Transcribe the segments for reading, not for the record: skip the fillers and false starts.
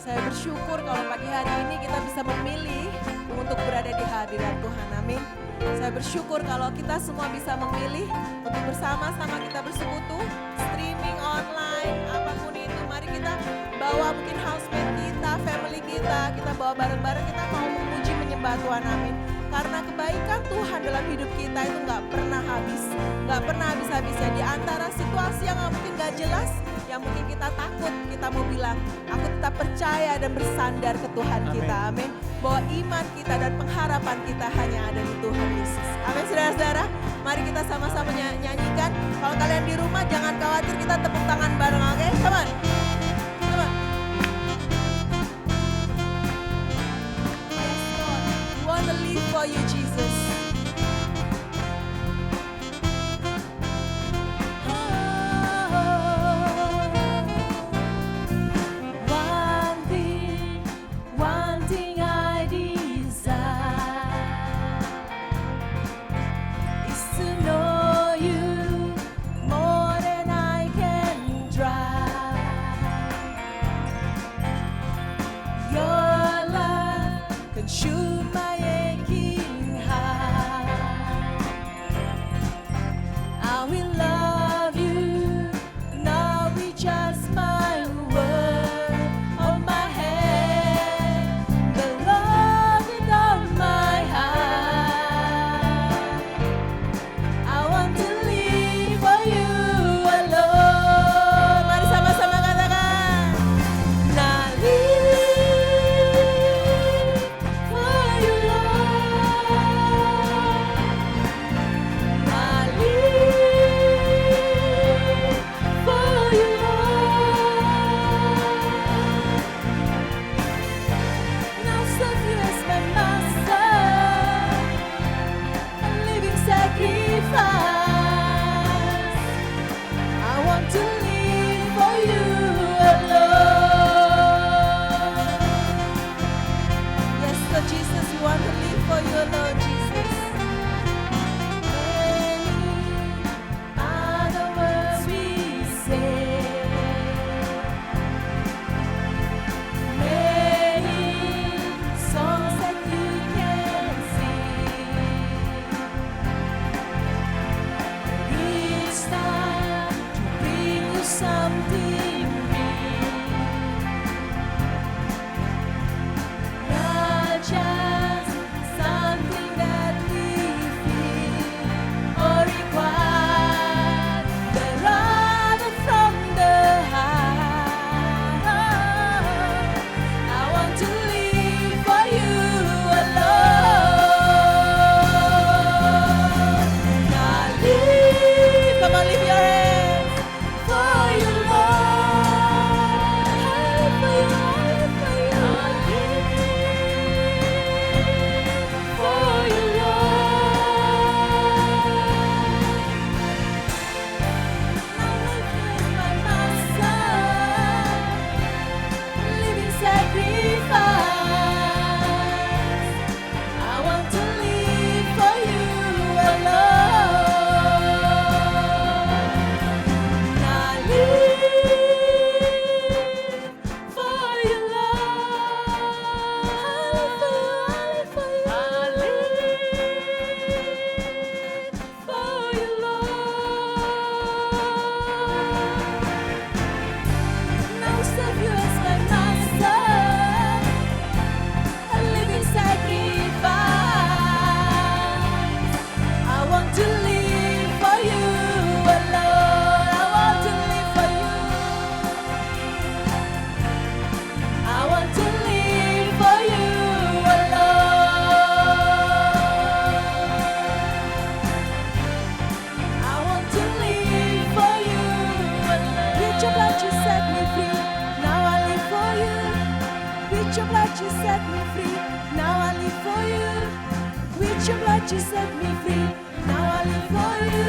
Saya bersyukur kalau pagi hari ini kita bisa memilih untuk berada di hadirat Tuhan. Amin. Saya bersyukur kalau kita semua bisa memilih untuk bersama-sama kita bersekutu, streaming online, apapun itu. Mari kita bawa mungkin housemate kita, family kita bawa bareng-bareng, kita mau memuji menyembah Tuhan. Amin. Karena kebaikan Tuhan dalam hidup kita itu gak pernah habis. Gak pernah habis-habisnya. Di antara situasi yang mungkin gak jelas, yang mungkin kita takut, kita mau bilang, aku tetap percaya dan bersandar ke Tuhan kita. Amin. Bahwa iman kita dan pengharapan kita hanya ada di Tuhan Yesus. Amin saudara-saudara. Mari kita sama-sama nyanyikan. Kalau kalian di rumah jangan khawatir, kita tepuk tangan bareng. Oke, come on. Come on. Yes Lord, we want to live for you Jesus. Consume my aching heart. I will love you, now be just my word on my hand, the love in all my heart. I want to live for you alone. Mari sama-sama katakan, nah Jesus, we want to live for you alone, Jesus. Many are the words we say, many songs that you can sing. Each time to bring you something new. Just something that we feel or require, but rather from the heart. I want to live for you alone. Now live, come on, lift your hands for you, Lord. I live for you, I live for you. You set me free, now I live for you. With your blood you set me free, now I live for you.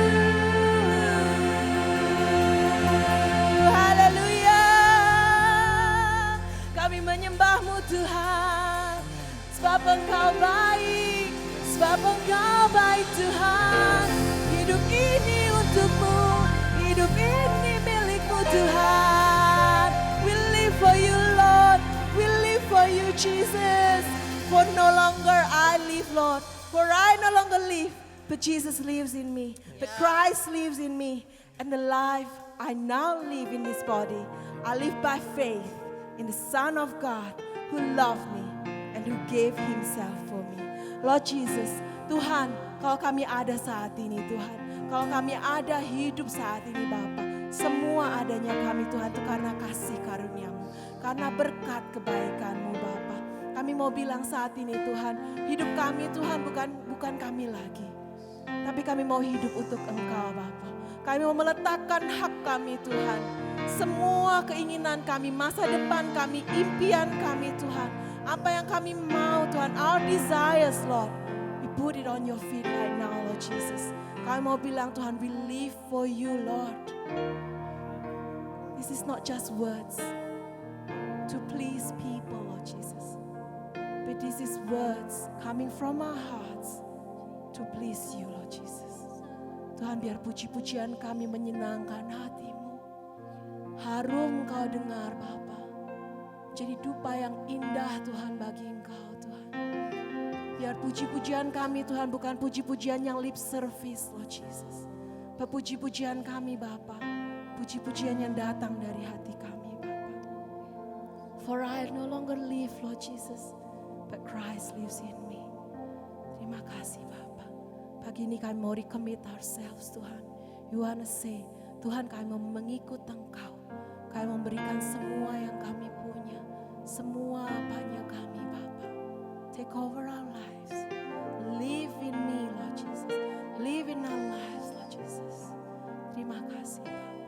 Haleluya. Kami menyembah-Mu Tuhan, sebab Engkau baik, sebab Engkau baik Tuhan. Hidup ini untuk-Mu, hidup ini milik-Mu Tuhan. We live for you Lord, we Jesus. For no longer I live, Lord. For I no longer live, but Jesus lives in me. But Christ lives in me. And the life I now live in this body, I live by faith in the Son of God who loved me and who gave himself for me. Lord Jesus, Tuhan, kalau kami ada saat ini Tuhan, kalau kami ada hidup saat ini Bapa, semua adanya kami Tuhan itu karena kasih karunia-Mu, karena berkat kebaikan-Mu Bapa. Kami mau bilang saat ini Tuhan, hidup kami Tuhan bukan kami lagi. Tapi kami mau hidup untuk Engkau Bapa. Kami mau meletakkan hak kami Tuhan. Semua keinginan kami, masa depan kami, impian kami Tuhan. Apa yang kami mau Tuhan, our desires Lord. We put it on your feet right now Lord Jesus. Kami mau bilang Tuhan, we live for you Lord. This is not just words to please people Lord Jesus. But this is words coming from our hearts to please you Lord Jesus. Tuhan biar puji-pujian kami menyenangkan hati-Mu. Harum Kau dengar Bapa. Jadi dupa yang indah Tuhan bagi Engkau Tuhan. Biar puji-pujian kami Tuhan bukan puji-pujian yang lip service Lord Jesus. But puji-pujian kami Bapa. Puji-pujian yang datang dari hati kami Bapa. For I no longer live Lord Jesus, but Christ lives in me. Terima kasih Bapa. Pagi ini kami mau recommit ourselves Tuhan. You wanna say, Tuhan kami mau mengikut Engkau. Kami memberikan semua yang kami punya. Semua apanya kami Bapa. Take over our lives. Live in me Lord Jesus. Live in our lives Lord Jesus. Terima kasih Bapa.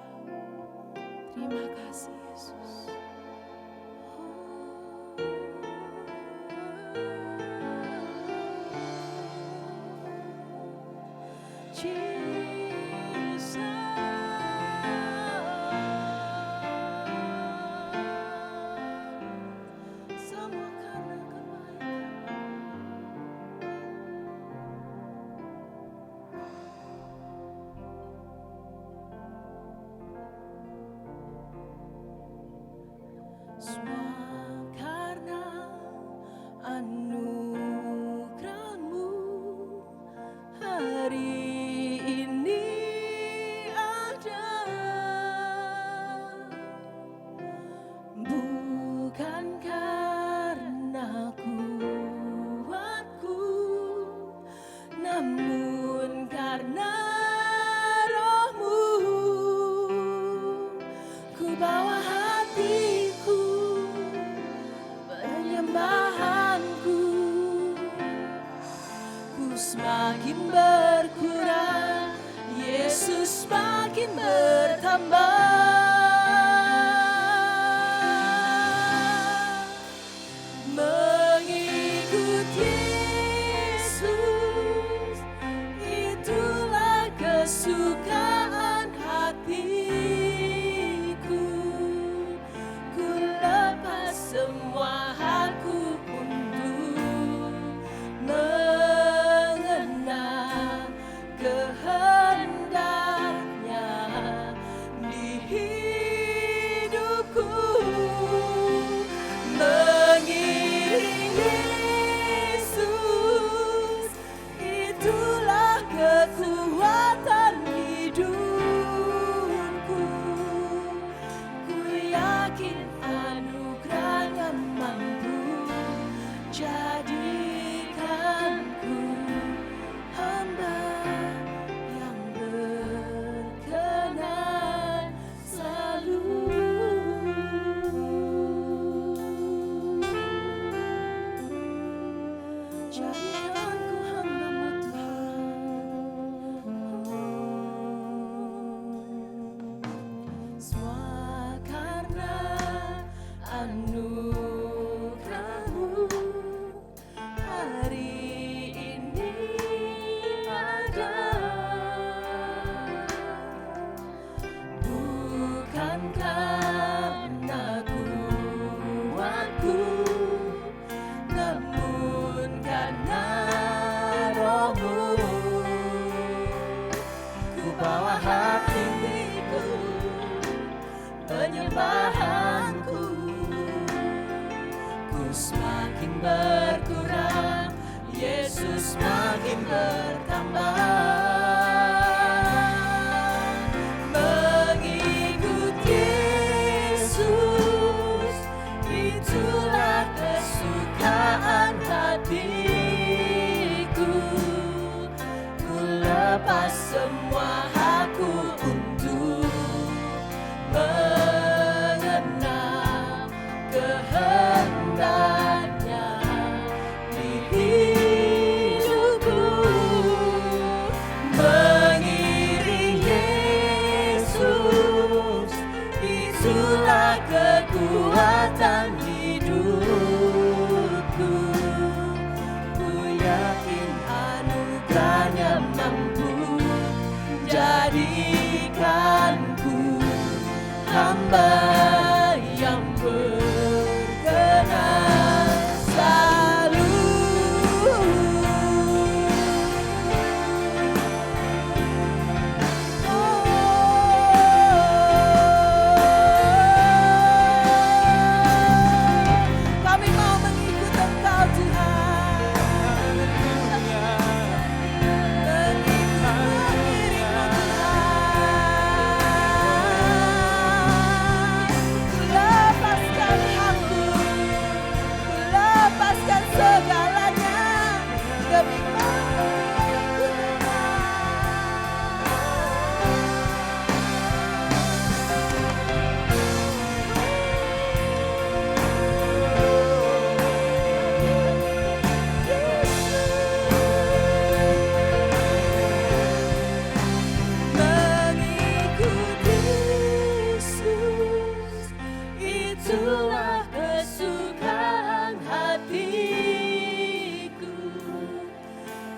Terima kasih Yesus. Semakin berkurang, Yesus semakin bertambah. Mengikut Yesus, itulah kesukaan hatiku. Ku lepas semua hakku untuk kehendaknya di hidupku. Mengiring Yesus, itulah kekuatan hidupku. Ku yakin anugerahnya mampu jadikanku hamba yang berkenan selalu. Jadikanku hamba-Mu Tuhan. Semua karena anugerah-Mu hari ini ada. Bukan karena kuatku, namun karena Roh-Mu. Ku bawa hatiku, penyembahanku, ku semakin makin berkurang, Yesus makin bertambah. Mengikut Yesus, itulah kesukaan hatiku. Ku lepas semua hakku untuk mengenal kehendaknya di hidupku. Mengiring Yesus, itulah kekuatan hidupku. Ku yakin anugerahnya mampu jadikanku hamba yang berkenan selalu. Kami mau mengikut Engkau Tuhan. Lepaskan hakku, lepaskan segalanya demi mengikut Mengikut Yesus, itulah kesukaan hatiku.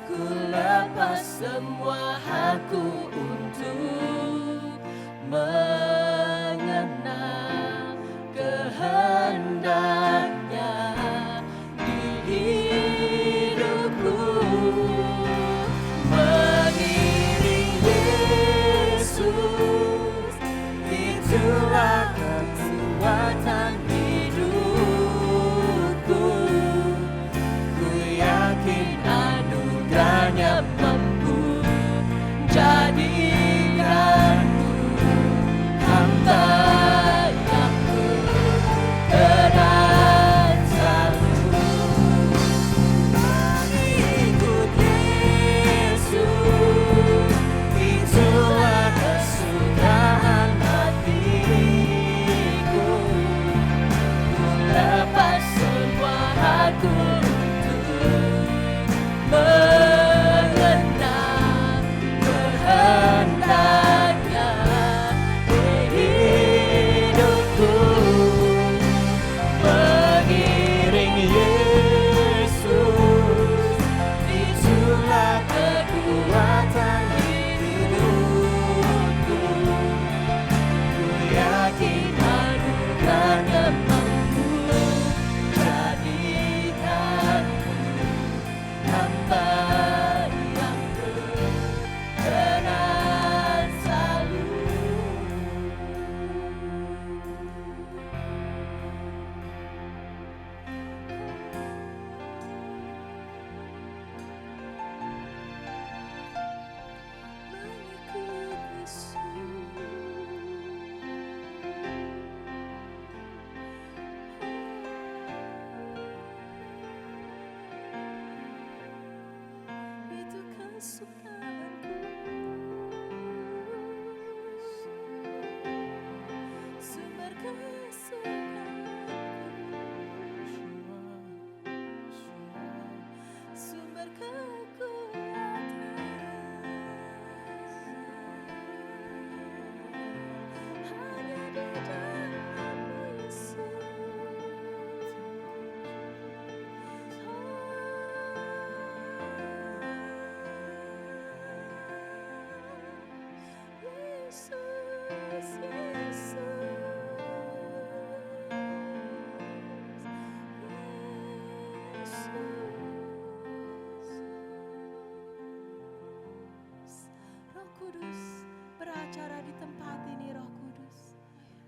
Ku lepas semua hakku untuk mengenal kehendaknya di hidupku. Mengiring Yesus, itulah kekuatan hidupku. Ku yakin anugerahnya mampu jadikanku hamba yang berkenan selalu. Mengikut Yesus, itulah kesukaan hatiku. Ku lepas semua hakku untuk mengenal kehendaknya di hidupku. Mengiring Yesus, itulah kekuatan hidupku. Ku yakin anugerahnya mampu jadikanku hamba yang berkenan selalu. Mengikut Yesus, itu kesukaanku, sumber kesukaanku, sumber kekuatan. Hanya di dalam-Mu, Yesus. Yesus, Roh Kudus beracara di tempat ini, Roh Kudus.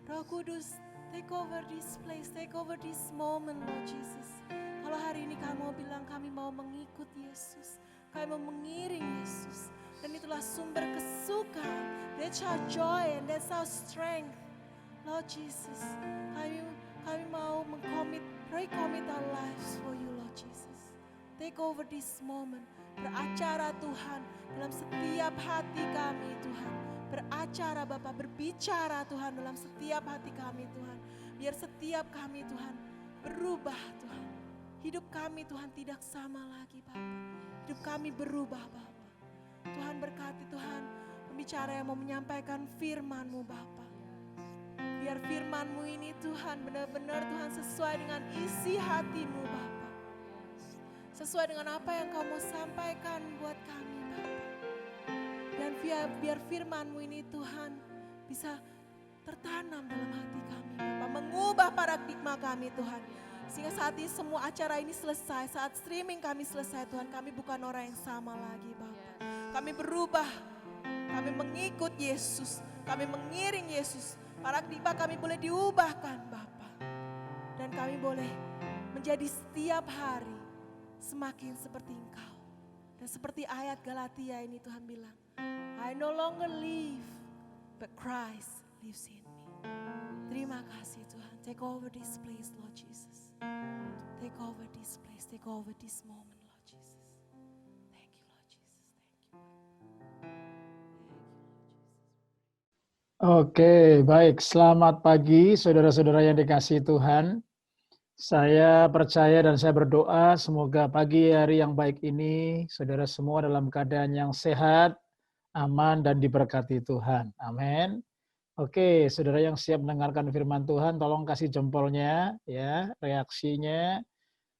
Roh Kudus Take over this place, take over this moment, Lord Jesus. Kalau hari ini kami mau bilang kami mau mengikut Yesus, kami mau mengiring Yesus. Dan itulah sumber kesukaan. That's our joy and that's our strength. Lord Jesus, kami mau recommit our lives for you, Lord Jesus. Take over this moment. Beracara Tuhan dalam setiap hati kami, Tuhan. Beracara Bapa, berbicara Tuhan dalam setiap hati kami, Tuhan. Biar setiap kami, Tuhan, berubah, Tuhan. Hidup kami, Tuhan, tidak sama lagi, Bapa. Hidup kami berubah, Bapa. Tuhan berkati, Tuhan, pembicara yang mau menyampaikan firman-Mu, Bapa. Biar firman-Mu ini, Tuhan, benar-benar, Tuhan, sesuai dengan isi hati-Mu, Bapa. Sesuai dengan apa yang Kau mau sampaikan buat kami, Bapa. Dan biar firman-Mu ini, Tuhan, bisa tertanam dalam hati kami, Bapa. Mengubah paradigma kami, Tuhan. Sehingga saat ini semua acara ini selesai, saat streaming kami selesai, Tuhan, kami bukan orang yang sama lagi, Bapa. Kami berubah, kami mengikut Yesus, kami mengiring Yesus. Paradigma kami boleh diubahkan, Bapa. Dan kami boleh menjadi setiap hari semakin seperti Engkau. Dan seperti ayat Galatia ini Tuhan bilang, I no longer live, but Christ lives in me. Terima kasih Tuhan. Take over this place, Lord Jesus. Take over this place, take over this moment, Lord Jesus. Thank you, Lord Jesus. Thank you. Oke, baik. Selamat pagi saudara-saudara yang dikasihi Tuhan. Saya percaya dan saya berdoa semoga pagi hari yang baik ini saudara semua dalam keadaan yang sehat, aman, dan diberkati Tuhan. Amin. Oke, saudara yang siap mendengarkan firman Tuhan, tolong kasih jempolnya, ya, reaksinya,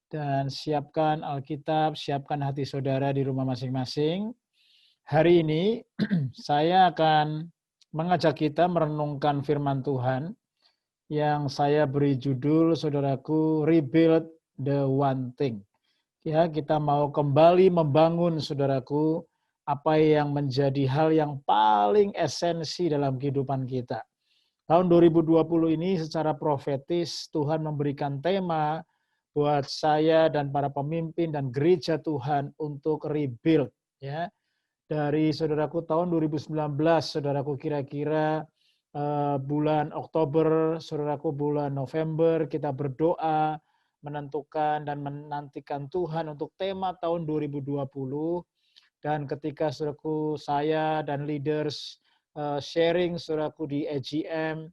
dan siapkan Alkitab, siapkan hati saudara di rumah masing-masing. Hari ini saya akan mengajak kita merenungkan firman Tuhan yang saya beri judul, saudaraku, Rebuild the One Thing. Ya, kita mau kembali membangun, saudaraku, apa yang menjadi hal yang paling esensi dalam kehidupan kita. Tahun 2020 ini secara profetis Tuhan memberikan tema buat saya dan para pemimpin dan gereja Tuhan untuk rebuild, ya. Dari saudaraku tahun 2019, saudaraku kira-kira bulan Oktober, saudaraku bulan November, kita berdoa, menentukan dan menantikan Tuhan untuk tema tahun 2020. Dan ketika saudaraku saya dan leaders sharing saudaraku di AGM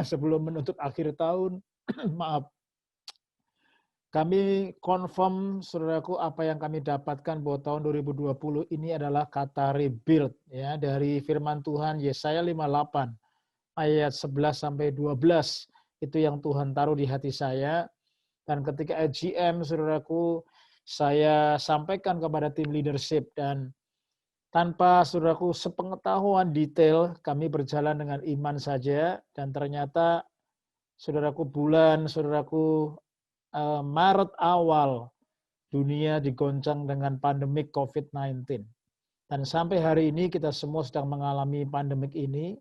sebelum menutup akhir tahun, maaf, kami confirm, saudaraku, apa yang kami dapatkan bahwa tahun 2020 ini adalah kata rebuild, ya, dari firman Tuhan Yesaya 58 ayat 11 sampai 12. Itu yang Tuhan taruh di hati saya. Dan ketika AGM, saudaraku, saya sampaikan kepada tim leadership, dan tanpa, saudaraku, sepengetahuan detail, kami berjalan dengan iman saja, dan ternyata, saudaraku, Maret awal dunia digoncang dengan pandemik COVID-19. Dan sampai hari ini kita semua sedang mengalami pandemik ini.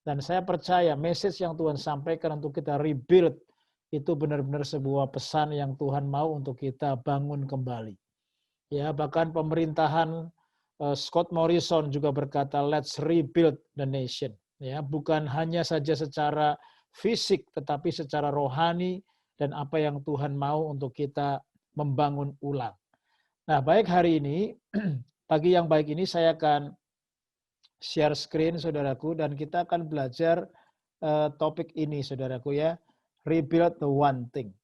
Dan saya percaya message yang Tuhan sampaikan untuk kita rebuild itu benar-benar sebuah pesan yang Tuhan mau untuk kita bangun kembali. Ya, bahkan pemerintahan Scott Morrison juga berkata, let's rebuild the nation. Ya, bukan hanya saja secara fisik, tetapi secara rohani, dan apa yang Tuhan mau untuk kita membangun ulang. Nah, baik, hari ini, pagi yang baik ini saya akan share screen, saudaraku, dan kita akan belajar topik ini, saudaraku, ya, rebuild the one thing.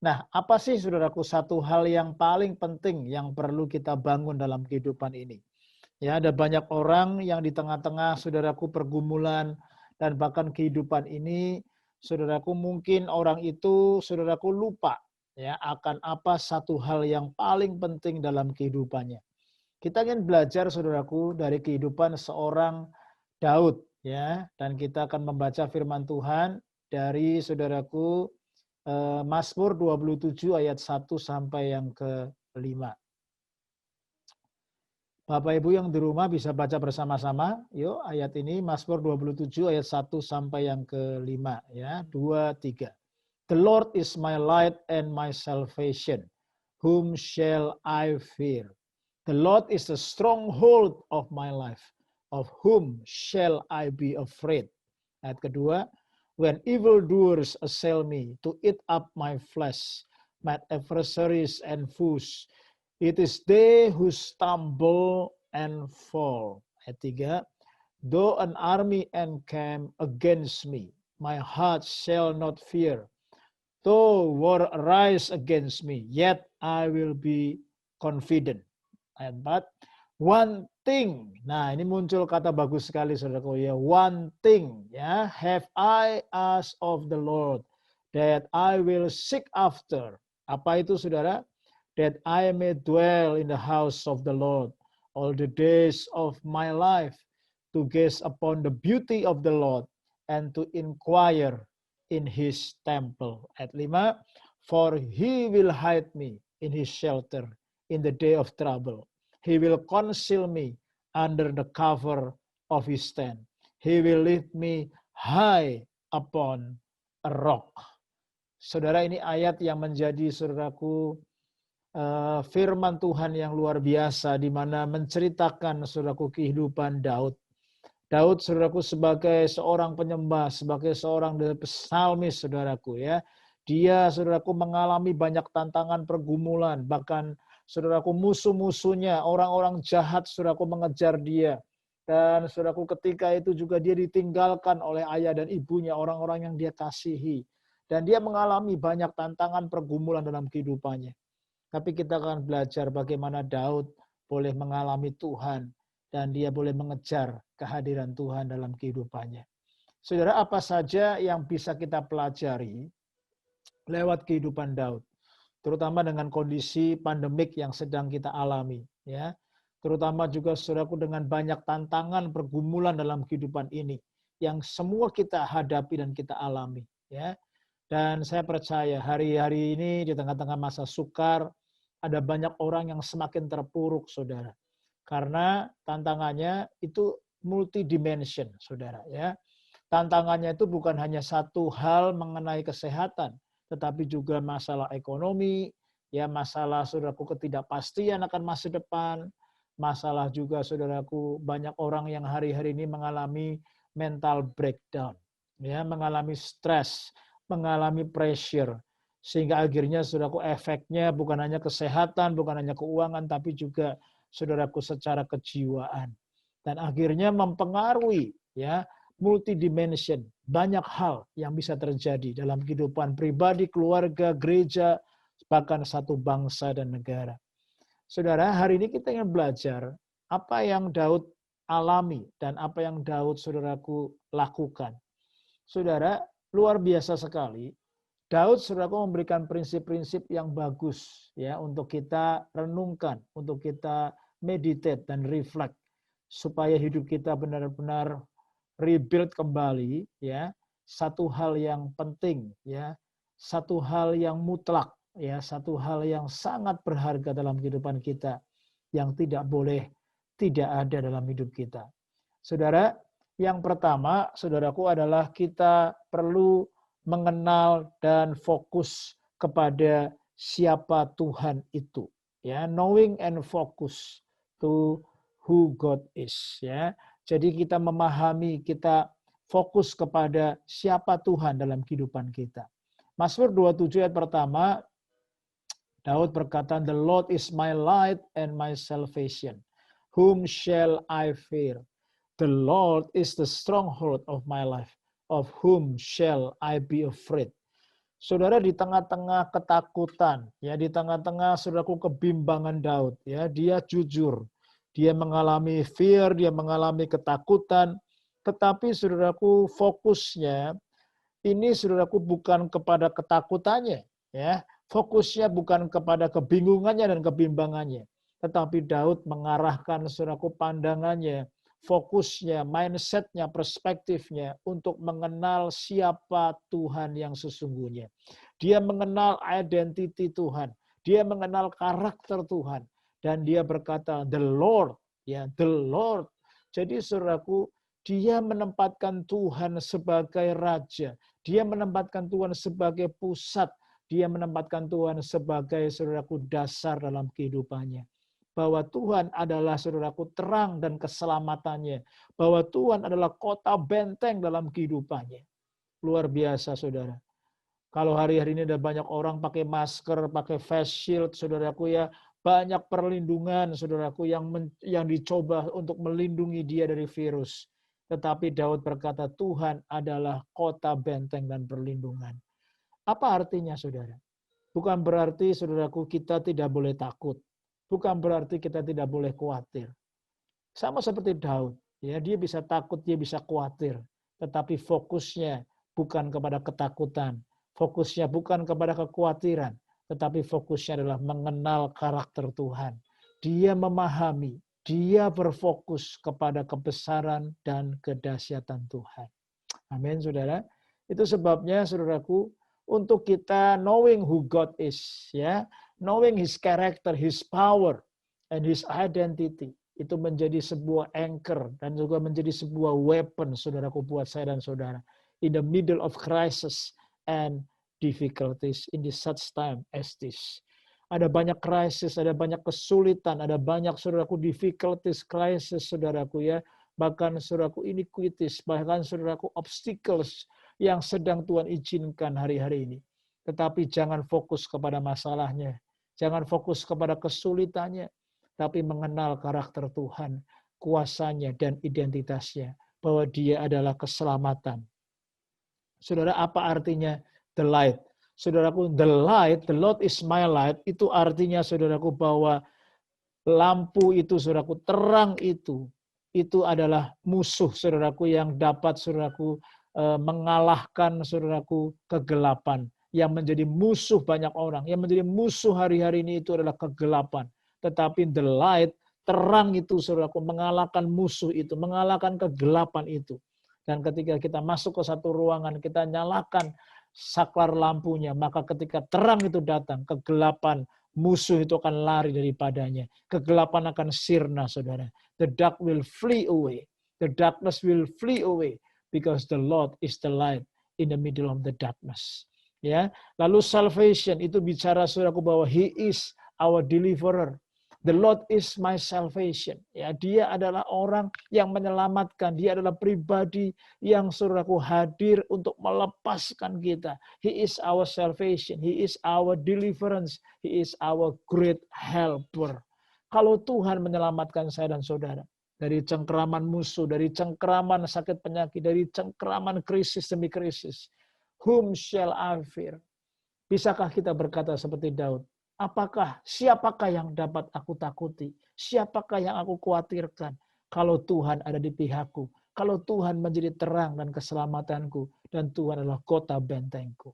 Nah, apa sih, saudaraku, satu hal yang paling penting yang perlu kita bangun dalam kehidupan ini? Ya, ada banyak orang yang di tengah-tengah, saudaraku, pergumulan dan bahkan kehidupan ini, saudaraku, mungkin orang itu, saudaraku, lupa, ya, akan apa satu hal yang paling penting dalam kehidupannya. Kita ingin belajar, saudaraku, dari kehidupan seorang Daud, ya, dan kita akan membaca firman Tuhan dari, saudaraku, Mazmur 27 ayat 1 sampai yang ke-5. Bapak Ibu yang di rumah bisa baca bersama-sama. Yuk ayat ini Mazmur 27 ayat 1 sampai yang ke-5 ya. 2, 3. The Lord is my light and my salvation. Whom shall I fear? The Lord is the stronghold of my life. Of whom shall I be afraid? Ayat kedua. When evildoers assail me to eat up my flesh, my adversaries and foes, it is they who stumble and fall. Ayat 3. Though an army encamp against me, my heart shall not fear. Though war arise against me, yet I will be confident. Ayat 4. One thing. Nah, ini muncul kata bagus sekali saudaraku ya. One thing ya, have I asked of the Lord that I will seek after. Apa itu saudara? That I may dwell in the house of the Lord all the days of my life, to gaze upon the beauty of the Lord and to inquire in his temple. Ayat 5, for he will hide me in his shelter in the day of trouble. He will conceal me under the cover of his tent. He will lift me high upon a rock. Saudara, ini ayat yang menjadi saudaraku firman Tuhan yang luar biasa di mana menceritakan saudaraku kehidupan Daud. Daud saudaraku sebagai seorang penyembah, sebagai seorang psalmis saudaraku ya. Dia saudaraku mengalami banyak tantangan pergumulan, bahkan saudaraku musuh-musuhnya, orang-orang jahat saudaraku mengejar dia. Dan saudaraku ketika itu juga dia ditinggalkan oleh ayah dan ibunya, orang-orang yang dia kasihi. Dan dia mengalami banyak tantangan pergumulan dalam kehidupannya. Tapi kita akan belajar bagaimana Daud boleh mengalami Tuhan dan dia boleh mengejar kehadiran Tuhan dalam kehidupannya. Saudara, apa saja yang bisa kita pelajari lewat kehidupan Daud, terutama dengan kondisi pandemik yang sedang kita alami, ya. Terutama juga saudaraku dengan banyak tantangan pergumulan dalam kehidupan ini yang semua kita hadapi dan kita alami, ya. Dan saya percaya hari-hari ini di tengah-tengah masa sukar ada banyak orang yang semakin terpuruk, saudara. Karena tantangannya itu multidimension, saudara. Ya, tantangannya itu bukan hanya satu hal mengenai kesehatan, tetapi juga masalah ekonomi, ya masalah saudaraku ketidakpastian akan masa depan, masalah juga saudaraku banyak orang yang hari-hari ini mengalami mental breakdown, ya mengalami stres, mengalami pressure. Sehingga akhirnya saudaraku efeknya bukan hanya kesehatan, bukan hanya keuangan, tapi juga saudaraku secara kejiwaan. Dan akhirnya mempengaruhi ya multidimension, banyak hal yang bisa terjadi dalam kehidupan pribadi, keluarga, gereja, bahkan satu bangsa dan negara. Saudara, hari ini kita ingin belajar apa yang Daud alami dan apa yang Daud saudaraku lakukan. Saudara, luar biasa sekali. Daud saudaraku memberikan prinsip-prinsip yang bagus ya untuk kita renungkan, untuk kita meditate dan reflect supaya hidup kita benar-benar rebuild kembali ya. Satu hal yang penting ya, satu hal yang mutlak ya, satu hal yang sangat berharga dalam kehidupan kita yang tidak boleh tidak ada dalam hidup kita. Saudara, yang pertama saudaraku adalah kita perlu mengenal dan fokus kepada siapa Tuhan itu, ya, knowing and focus to who God is, ya. Jadi kita memahami, kita fokus kepada siapa Tuhan dalam kehidupan kita. Mazmur 27 ayat pertama, Daud berkata, "The Lord is my light and my salvation. Whom shall I fear? The Lord is the stronghold of my life. Of whom shall I be afraid?" Saudara, di tengah-tengah ketakutan, ya di tengah-tengah saudaraku kebimbangan Daud, ya dia jujur, dia mengalami fear, dia mengalami ketakutan, tetapi saudaraku fokusnya ini saudaraku bukan kepada ketakutannya, ya fokusnya bukan kepada kebingungannya dan kebimbangannya, tetapi Daud mengarahkan saudaraku pandangannya, fokusnya, mindsetnya, perspektifnya untuk mengenal siapa Tuhan yang sesungguhnya. Dia mengenal identity Tuhan. Dia mengenal karakter Tuhan. Dan dia berkata, the Lord, Ya, the Lord. Jadi saudaraku, dia menempatkan Tuhan sebagai raja. Dia menempatkan Tuhan sebagai pusat. Dia menempatkan Tuhan sebagai saudaraku dasar dalam kehidupannya. Bahwa Tuhan adalah saudaraku terang dan keselamatannya. Bahwa Tuhan adalah kota benteng dalam kehidupannya. Luar biasa saudara. Kalau hari-hari ini ada banyak orang pakai masker, pakai face shield, saudaraku ya, banyak perlindungan, saudaraku yang dicoba untuk melindungi dia dari virus. Tetapi Daud berkata, Tuhan adalah kota benteng dan perlindungan. Apa artinya, saudara? Bukan berarti, saudaraku, kita tidak boleh takut. Bukan berarti kita tidak boleh khawatir. Sama seperti Daud, ya, dia bisa takut, dia bisa khawatir. Tetapi fokusnya bukan kepada ketakutan. Fokusnya bukan kepada kekhawatiran, tetapi fokusnya adalah mengenal karakter Tuhan. Dia memahami, dia berfokus kepada kebesaran dan kedahsyatan Tuhan. Amin, saudara. Itu sebabnya, saudaraku, untuk kita knowing who God is, ya, knowing His character, His power, and His identity, itu menjadi sebuah anchor dan juga menjadi sebuah weapon, saudaraku, buat saya dan saudara. In the middle of crisis and difficulties in this such time as this. Ada banyak krisis, ada banyak kesulitan, ada banyak saudaraku difficulties, crisis saudaraku ya, bahkan saudaraku iniquities, bahkan saudaraku obstacles yang sedang Tuhan izinkan hari-hari ini. Tetapi jangan fokus kepada masalahnya, jangan fokus kepada kesulitannya, tapi mengenal karakter Tuhan, kuasanya dan identitasnya, bahwa Dia adalah keselamatan. Saudara, apa artinya the light? Saudaraku, the light, the Lord is my light, itu artinya saudaraku bahwa lampu itu, saudaraku, terang itu adalah musuh, saudaraku, yang dapat, saudaraku, mengalahkan, saudaraku, kegelapan. Yang menjadi musuh banyak orang, yang menjadi musuh hari-hari ini itu adalah kegelapan. Tetapi the light, terang itu, saudaraku, mengalahkan musuh itu, mengalahkan kegelapan itu. Dan ketika kita masuk ke satu ruangan, kita nyalakan saklar lampunya, maka ketika terang itu datang, kegelapan, musuh itu akan lari daripadanya. Kegelapan akan sirna, saudara. The dark will flee away. The darkness will flee away because the Lord is the light in the middle of the darkness. Ya, lalu salvation itu bicara, saudaraku, bahwa He is our deliverer. The Lord is my salvation. Ya, Dia adalah orang yang menyelamatkan. Dia adalah pribadi yang, saudaraku, hadir untuk melepaskan kita. He is our salvation. He is our deliverance. He is our great helper. Kalau Tuhan menyelamatkan saya dan saudara dari cengkeraman musuh, dari cengkeraman sakit penyakit, dari cengkeraman krisis demi krisis, whom shall I fear? Bisakah kita berkata seperti Daud? Siapakah yang dapat aku takuti? Siapakah yang aku khawatirkan? Kalau Tuhan ada di pihakku, kalau Tuhan menjadi terang dan keselamatanku, dan Tuhan adalah kota bentengku.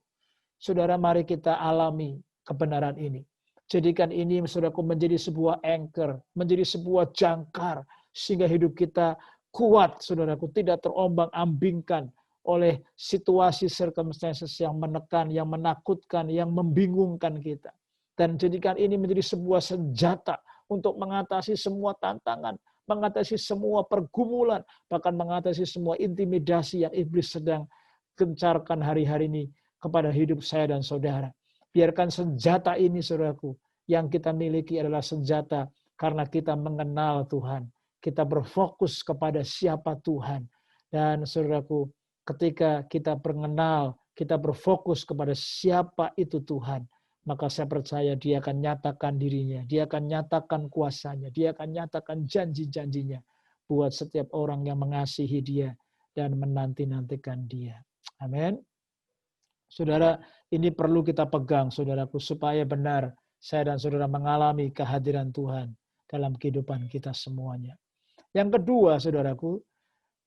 Saudara, mari kita alami kebenaran ini. Jadikan ini, saudaraku, menjadi sebuah anchor, menjadi sebuah jangkar, sehingga hidup kita kuat, saudaraku, tidak terombang-ambingkan oleh situasi circumstances yang menekan, yang menakutkan, yang membingungkan kita. Dan jadikan ini menjadi sebuah senjata untuk mengatasi semua tantangan, mengatasi semua pergumulan, bahkan mengatasi semua intimidasi yang iblis sedang gencarkan hari-hari ini kepada hidup saya dan saudara. Biarkan senjata ini, saudaraku, yang kita miliki adalah senjata karena kita mengenal Tuhan. Kita berfokus kepada siapa Tuhan. Dan saudaraku, ketika kita mengenal, kita berfokus kepada siapa itu Tuhan, maka saya percaya Dia akan nyatakan dirinya, Dia akan nyatakan kuasanya, Dia akan nyatakan janji-janjinya buat setiap orang yang mengasihi Dia dan menanti-nantikan Dia. Amin. Saudara, ini perlu kita pegang, saudaraku, supaya benar saya dan saudara mengalami kehadiran Tuhan dalam kehidupan kita semuanya. Yang kedua, saudaraku,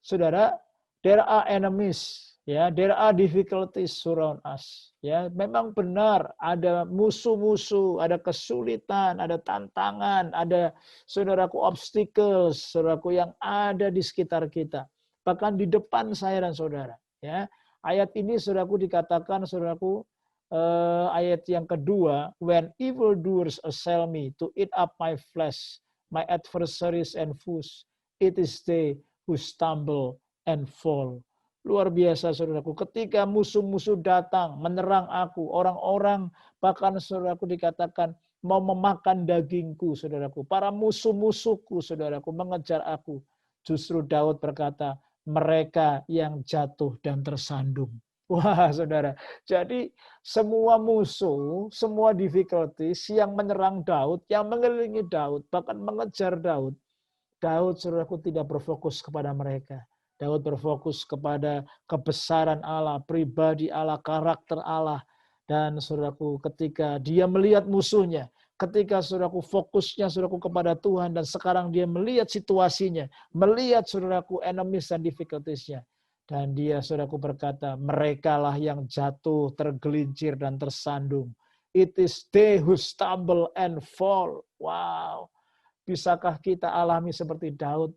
saudara, there are enemies. Ya, there are difficulties surround us. Ya, memang benar ada musuh-musuh, ada kesulitan, ada tantangan, ada, saudaraku, obstacles, saudaraku, yang ada di sekitar kita. Bahkan di depan saya dan saudara. Ya, ayat ini, saudaraku, dikatakan, saudaraku, ayat yang kedua, when evildoers assail me to eat up my flesh, my adversaries and foes. It is they who stumble and fall. Luar biasa saudaraku, ketika musuh-musuh datang menyerang aku, orang-orang bahkan saudaraku dikatakan mau memakan dagingku saudaraku. Para musuh-musuhku saudaraku mengejar aku. Justru Daud berkata, mereka yang jatuh dan tersandung. Wah saudara, jadi semua musuh, semua difficulties yang menyerang Daud, yang mengelilingi Daud, bahkan mengejar Daud. Daud saudaraku tidak berfokus kepada mereka. Daud berfokus kepada kebesaran Allah, pribadi Allah, karakter Allah. Dan saudaraku ketika dia melihat musuhnya, ketika saudaraku fokusnya saudaraku kepada Tuhan dan sekarang dia melihat situasinya, melihat saudaraku enemies dan difficulties-nya. Dan dia saudaraku berkata, merekalah yang jatuh, tergelincir dan tersandung. It is they who stumble and fall. Wow. Bisakah kita alami seperti Daud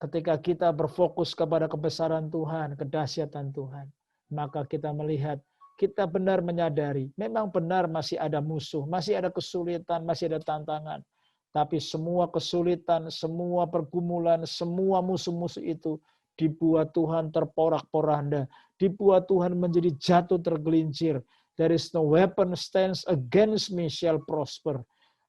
ketika kita berfokus kepada kebesaran Tuhan, kedahsyatan Tuhan, maka kita melihat, kita benar menyadari, memang benar masih ada musuh, masih ada kesulitan, masih ada tantangan. Tapi semua kesulitan, semua pergumulan, semua musuh-musuh itu dibuat Tuhan terporak-poranda, dibuat Tuhan menjadi jatuh tergelincir. There is no weapon stands against me shall prosper.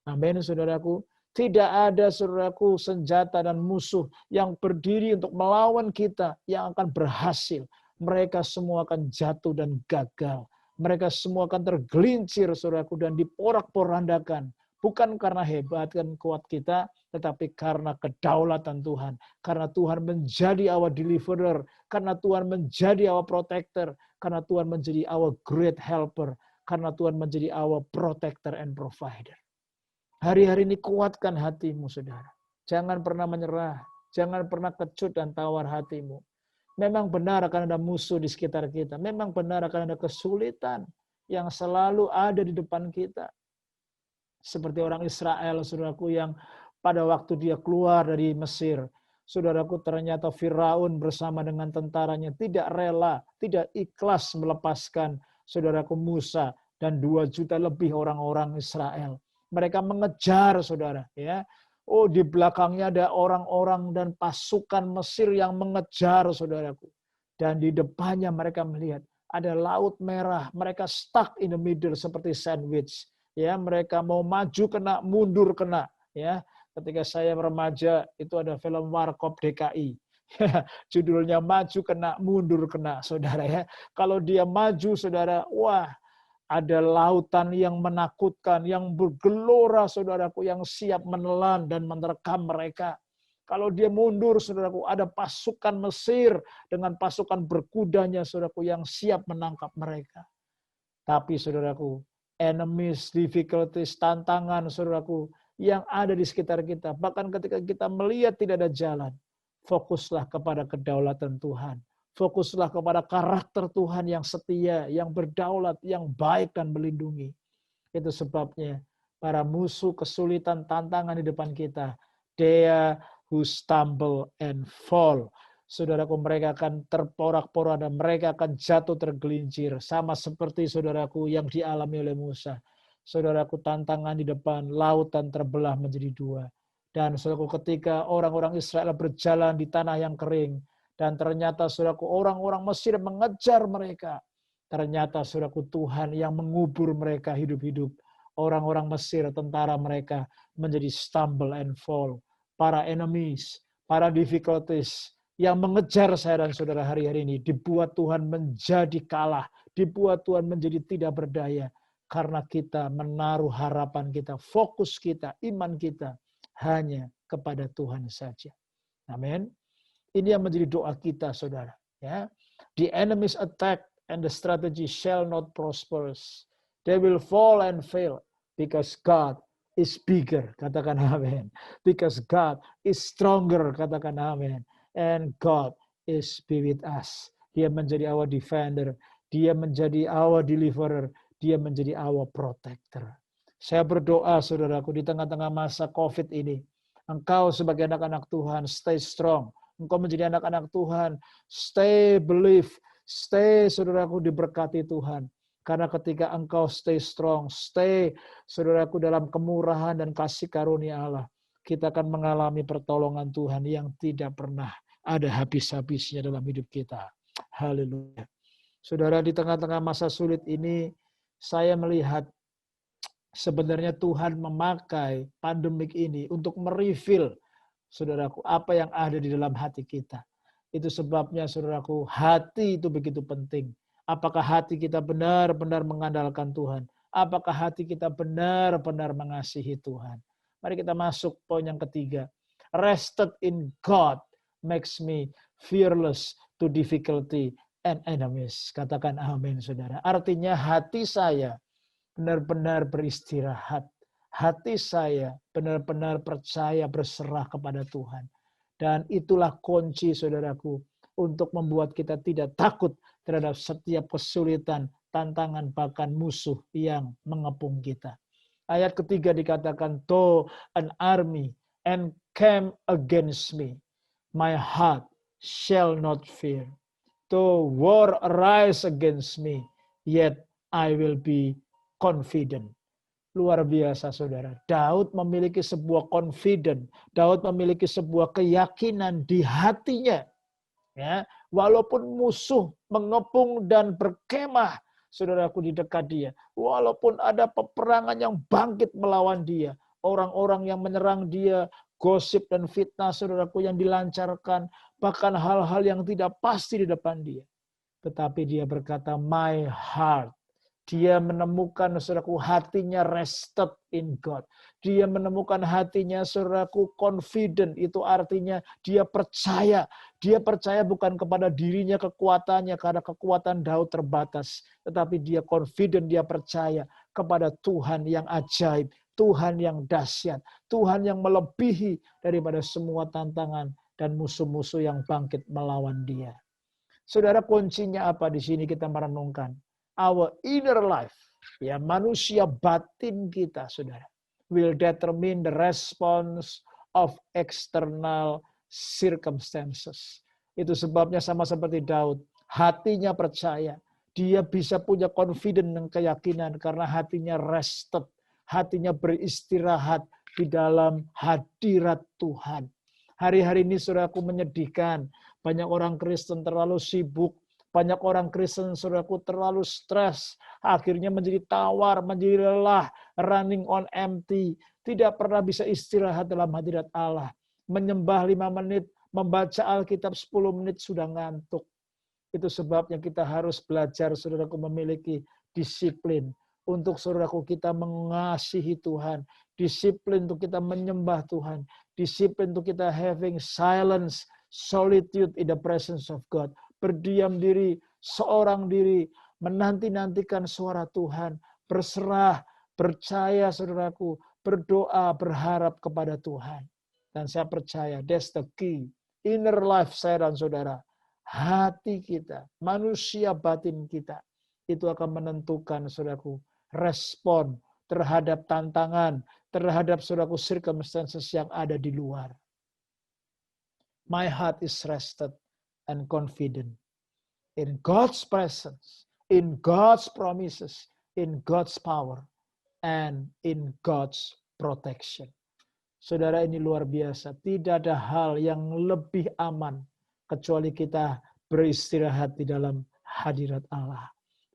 Amin, saudaraku. Tidak ada saudaraku senjata dan musuh yang berdiri untuk melawan kita yang akan berhasil. Mereka semua akan jatuh dan gagal. Mereka semua akan tergelincir saudaraku dan diporak-porandakan. Bukan karena hebat dan kuat kita, tetapi karena kedaulatan Tuhan. Karena Tuhan menjadi our deliverer. Karena Tuhan menjadi our protector. Karena Tuhan menjadi our great helper. Karena Tuhan menjadi our protector and provider. Hari-hari ini kuatkan hatimu, saudara. Jangan pernah menyerah. Jangan pernah kecut dan tawar hatimu. Memang benar akan ada musuh di sekitar kita. Memang benar akan ada kesulitan yang selalu ada di depan kita. Seperti orang Israel, saudaraku, yang pada waktu dia keluar dari Mesir, saudaraku, ternyata Firaun bersama dengan tentaranya tidak rela, tidak ikhlas melepaskan saudaraku Musa dan 2 juta lebih orang-orang Israel. Mereka mengejar, saudara, ya. Oh, di belakangnya ada orang-orang dan pasukan Mesir yang mengejar, saudaraku. Dan di depannya mereka melihat ada laut merah, mereka stuck in the middle seperti sandwich. Ya, mereka mau maju kena, mundur kena. Ya, ketika saya remaja itu ada film Warkop DKI. Judulnya maju kena, mundur kena, saudara ya. Kalau dia maju, saudara, wah, ada lautan yang menakutkan, yang bergelora, saudaraku, yang siap menelan dan menerkam mereka. Kalau dia mundur, saudaraku, ada pasukan Mesir dengan pasukan berkudanya, saudaraku, yang siap menangkap mereka. Tapi, saudaraku, enemies, difficulties, tantangan, saudaraku, yang ada di sekitar kita. Bahkan ketika kita melihat tidak ada jalan, fokuslah kepada kedaulatan Tuhan. Fokuslah kepada karakter Tuhan yang setia, yang berdaulat, yang baik dan melindungi. Itu sebabnya para musuh, kesulitan, tantangan di depan kita, they who stumble and fall. Saudaraku, mereka akan terporak-poranda, mereka akan jatuh tergelincir. Sama seperti saudaraku yang dialami oleh Musa. Saudaraku, tantangan di depan, lautan terbelah menjadi 2. Dan saudaraku, ketika orang-orang Israel berjalan di tanah yang kering, dan ternyata saudaraku, orang-orang Mesir mengejar mereka. Ternyata saudaraku, Tuhan yang mengubur mereka hidup-hidup. Orang-orang Mesir, tentara mereka, menjadi stumble and fall. Para enemies, para difficulties, yang mengejar saya dan saudara hari-hari ini, dibuat Tuhan menjadi kalah, dibuat Tuhan menjadi tidak berdaya, karena kita menaruh harapan kita, fokus kita, iman kita, hanya kepada Tuhan saja. Amin. Ini yang menjadi doa kita, saudara. Ya, the enemy's attack and the strategy shall not prosper. They will fall and fail because God is bigger. Katakan amin. Because God is stronger. Katakan amin. And God is be with us. Dia menjadi our defender. Dia menjadi our deliverer. Dia menjadi our protector. Saya berdoa, saudaraku, di tengah-tengah masa COVID ini, engkau sebagai anak-anak Tuhan, stay strong. Engkau menjadi anak-anak Tuhan, stay believe, stay, saudaraku, diberkati Tuhan. Karena ketika engkau stay strong, stay, saudaraku, dalam kemurahan dan kasih karunia Allah, kita akan mengalami pertolongan Tuhan yang tidak pernah ada habis-habisnya dalam hidup kita. Haleluya. Saudara, di tengah-tengah masa sulit ini, saya melihat sebenarnya Tuhan memakai pandemik ini untuk mereveal, saudaraku, apa yang ada di dalam hati kita. Itu sebabnya, saudaraku, hati itu begitu penting. Apakah hati kita benar-benar mengandalkan Tuhan? Apakah hati kita benar-benar mengasihi Tuhan? Mari kita masuk poin yang ketiga. Rested in God makes me fearless to difficulty and enemies. Katakan amin, saudara. Artinya hati saya benar-benar beristirahat. Hati saya benar-benar percaya, berserah kepada Tuhan. Dan itulah kunci, saudaraku, untuk membuat kita tidak takut terhadap setiap kesulitan, tantangan, bahkan musuh yang mengepung kita. Ayat ketiga dikatakan, though an army encamp against me, my heart shall not fear. Though war arise against me, yet I will be confident. Luar biasa, saudara. Daud memiliki sebuah confident. Daud memiliki sebuah keyakinan di hatinya. Ya, walaupun musuh mengepung dan berkemah, saudaraku, di dekat dia. Walaupun ada peperangan yang bangkit melawan dia. Orang-orang yang menyerang dia, gosip dan fitnah, saudaraku, yang dilancarkan. Bahkan hal-hal yang tidak pasti di depan dia. Tetapi dia berkata, my heart. Dia menemukan, saudaraku, hatinya rested in God. Dia menemukan hatinya, saudaraku, confident. Itu artinya dia percaya. Dia percaya bukan kepada dirinya, kekuatannya, karena kekuatan Daud terbatas. Tetapi dia confident, dia percaya kepada Tuhan yang ajaib. Tuhan yang dahsyat. Tuhan yang melebihi daripada semua tantangan dan musuh-musuh yang bangkit melawan dia. Saudara, kuncinya apa di sini kita merenungkan? Our inner life, ya, manusia batin kita, saudara, will determine the response of external circumstances. Itu sebabnya sama seperti Daud, hatinya percaya, dia bisa punya confident dan keyakinan karena hatinya rested, hatinya beristirahat di dalam hadirat Tuhan. Hari-hari ini, saudaraku, menyedihkan. Banyak orang Kristen terlalu sibuk. Banyak orang Kristen, saudaraku, terlalu stres. Akhirnya menjadi tawar, menjadi lelah, running on empty. Tidak pernah bisa istirahat dalam hadirat Allah. Menyembah 5 menit, membaca Alkitab 10 menit sudah ngantuk. Itu sebabnya kita harus belajar, saudaraku, memiliki disiplin. Untuk, saudaraku, kita mengasihi Tuhan. Disiplin untuk kita menyembah Tuhan. Disiplin untuk kita having silence, solitude in the presence of God. Berdiam diri, seorang diri, menanti-nantikan suara Tuhan, berserah, percaya, saudaraku, berdoa, berharap kepada Tuhan. Dan saya percaya, that's the key. Inner life saya dan saudara, hati kita, manusia batin kita, itu akan menentukan, saudaraku, respon terhadap tantangan, terhadap, saudaraku, circumstances yang ada di luar. My heart is rested and confident in God's presence, in God's promises, in God's power, and in God's protection. Saudara, ini luar biasa. Tidak ada hal yang lebih aman kecuali kita beristirahat di dalam hadirat Allah.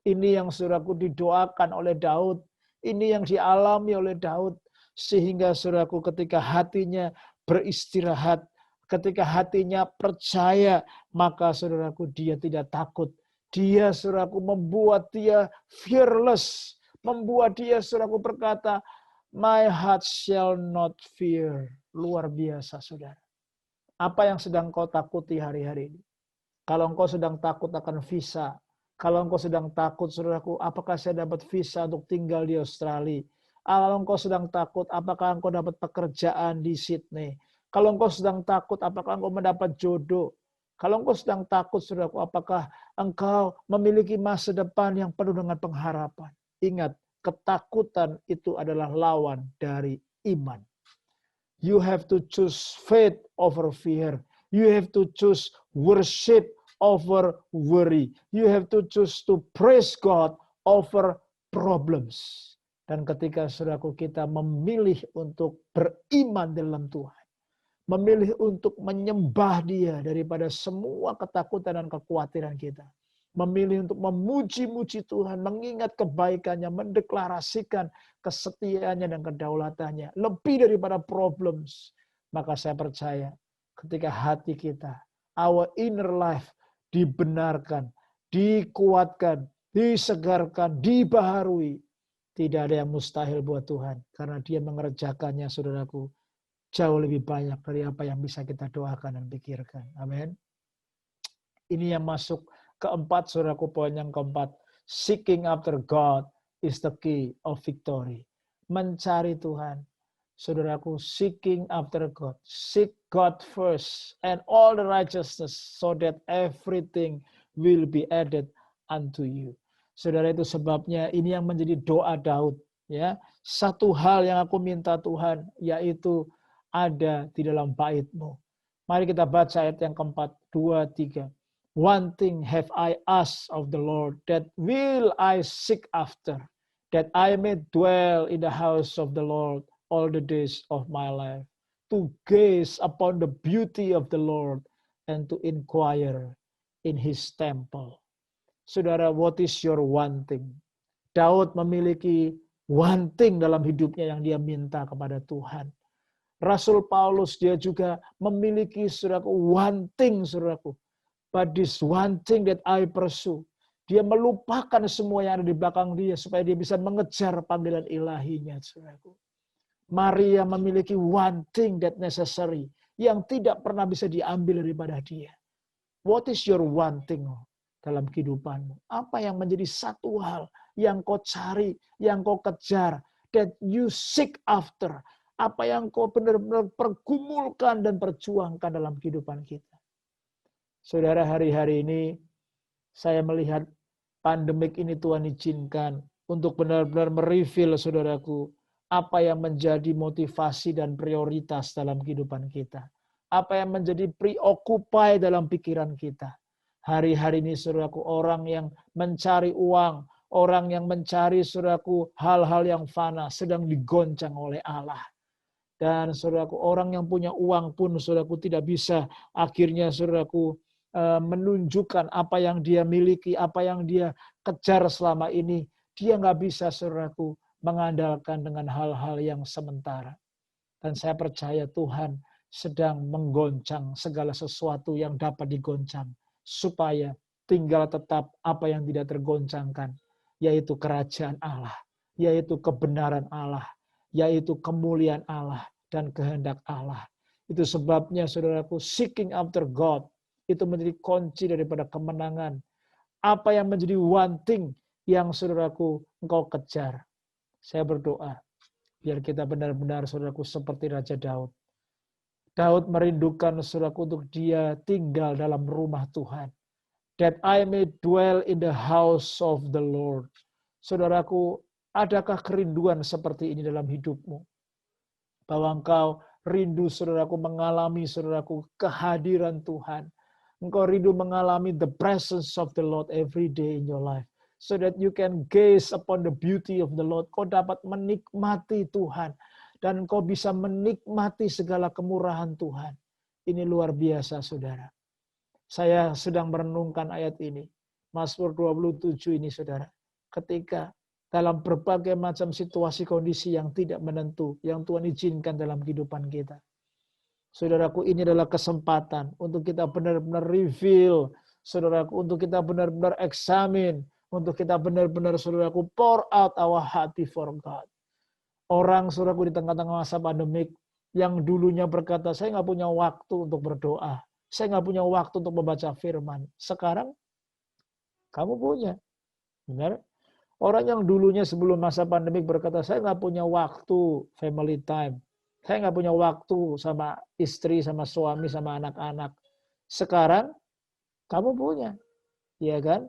Ini yang, saudaraku, didoakan oleh Daud. Ini yang dialami oleh Daud. Sehingga, saudaraku, ketika hatinya beristirahat, ketika hatinya percaya, maka, saudaraku, dia tidak takut. Dia, saudaraku, membuat dia fearless. Membuat dia, saudaraku, berkata, my heart shall not fear. Luar biasa, saudara. Apa yang sedang kau takuti hari-hari ini? Kalau engkau sedang takut akan visa, kalau engkau sedang takut, saudaraku, apakah saya dapat visa untuk tinggal di Australia? Kalau engkau sedang takut, apakah engkau dapat pekerjaan di Sydney? Kalau engkau sedang takut, apakah engkau mendapat jodoh? Kalau engkau sedang takut, saudaraku, apakah engkau memiliki masa depan yang penuh dengan pengharapan? Ingat, ketakutan itu adalah lawan dari iman. You have to choose faith over fear. You have to choose worship over worry. You have to choose to praise God over problems. Dan ketika saudaraku kita memilih untuk beriman dalam Tuhan, memilih untuk menyembah Dia daripada semua ketakutan dan kekhawatiran kita, memilih untuk memuji-muji Tuhan, mengingat kebaikannya, mendeklarasikan kesetiaannya dan kedaulatannya, lebih daripada problems, maka saya percaya ketika hati kita, our inner life dibenarkan, dikuatkan, disegarkan, dibaharui, tidak ada yang mustahil buat Tuhan. Karena Dia mengerjakannya, saudaraku, jauh lebih banyak dari apa yang bisa kita doakan dan pikirkan. Amin. Ini yang masuk keempat, saudaraku, poin yang keempat. Seeking after God is the key of victory. Mencari Tuhan. Saudaraku, seeking after God. Seek God first and all the righteousness so that everything will be added unto you. Saudara, itu sebabnya ini yang menjadi doa Daud. Ya, satu hal yang aku minta Tuhan, yaitu ada di dalam bait-Mu. Mari kita baca ayat yang keempat, 2, 3. One thing have I asked of the Lord, that will I seek after, that I may dwell in the house of the Lord all the days of my life, to gaze upon the beauty of the Lord and to inquire in His temple. Saudara, what is your one thing? Daud memiliki one thing dalam hidupnya yang dia minta kepada Tuhan. Rasul Paulus dia juga memiliki, saudaraku, one thing, saudaraku. But this one thing that I pursue. Dia melupakan semua yang ada di belakang dia supaya dia bisa mengejar panggilan ilahinya, saudaraku. Maria memiliki one thing that necessary yang tidak pernah bisa diambil daripada dia. What is your one thing dalam kehidupanmu? Apa yang menjadi satu hal yang kau cari, yang kau kejar, that you seek after? Apa yang kau benar-benar pergumulkan dan perjuangkan dalam kehidupan kita? Saudara, hari-hari ini saya melihat pandemik ini Tuhan izinkan untuk benar-benar mereveal, saudaraku, apa yang menjadi motivasi dan prioritas dalam kehidupan kita. Apa yang menjadi preoccupy dalam pikiran kita. Hari-hari ini, saudaraku, orang yang mencari uang, orang yang mencari, saudaraku, hal-hal yang fana sedang digoncang oleh Allah. Dan saudaraku, orang yang punya uang pun, saudaraku, tidak bisa akhirnya, saudaraku, menunjukkan apa yang dia miliki, apa yang dia kejar selama ini. Dia nggak bisa, saudaraku, mengandalkan dengan hal-hal yang sementara. Dan saya percaya Tuhan sedang menggoncang segala sesuatu yang dapat digoncang, supaya tinggal tetap apa yang tidak tergoncangkan, yaitu kerajaan Allah, yaitu kebenaran Allah, yaitu kemuliaan Allah dan kehendak Allah. Itu sebabnya, saudaraku, seeking after God itu menjadi kunci daripada kemenangan. Apa yang menjadi one thing yang, saudaraku, engkau kejar. Saya berdoa biar kita benar-benar, saudaraku, seperti Raja Daud. Daud merindukan, saudaraku, untuk dia tinggal dalam rumah Tuhan. That I may dwell in the house of the Lord. Saudaraku, adakah kerinduan seperti ini dalam hidupmu? Bahwa engkau rindu, saudaraku, mengalami, saudaraku, kehadiran Tuhan. Engkau rindu mengalami the presence of the Lord every day in your life. So that you can gaze upon the beauty of the Lord. Kau dapat menikmati Tuhan. Dan kau bisa menikmati segala kemurahan Tuhan. Ini luar biasa, saudara. Saya sedang merenungkan ayat ini. Mazmur 27 ini, saudara. Ketika dalam berbagai macam situasi kondisi yang tidak menentu, yang Tuhan izinkan dalam kehidupan kita. Saudaraku, ini adalah kesempatan untuk kita benar-benar reveal. Saudaraku, untuk kita benar-benar examine. Untuk kita benar-benar, saudaraku, pour out our heart before God. Orang, saudaraku, di tengah-tengah masa pandemik yang dulunya berkata, saya nggak punya waktu untuk berdoa. Saya nggak punya waktu untuk membaca firman. Sekarang, kamu punya. Benar? Orang yang dulunya sebelum masa pandemik berkata, saya nggak punya waktu family time. Saya nggak punya waktu sama istri, sama suami, sama anak-anak. Sekarang, kamu punya. Iya kan?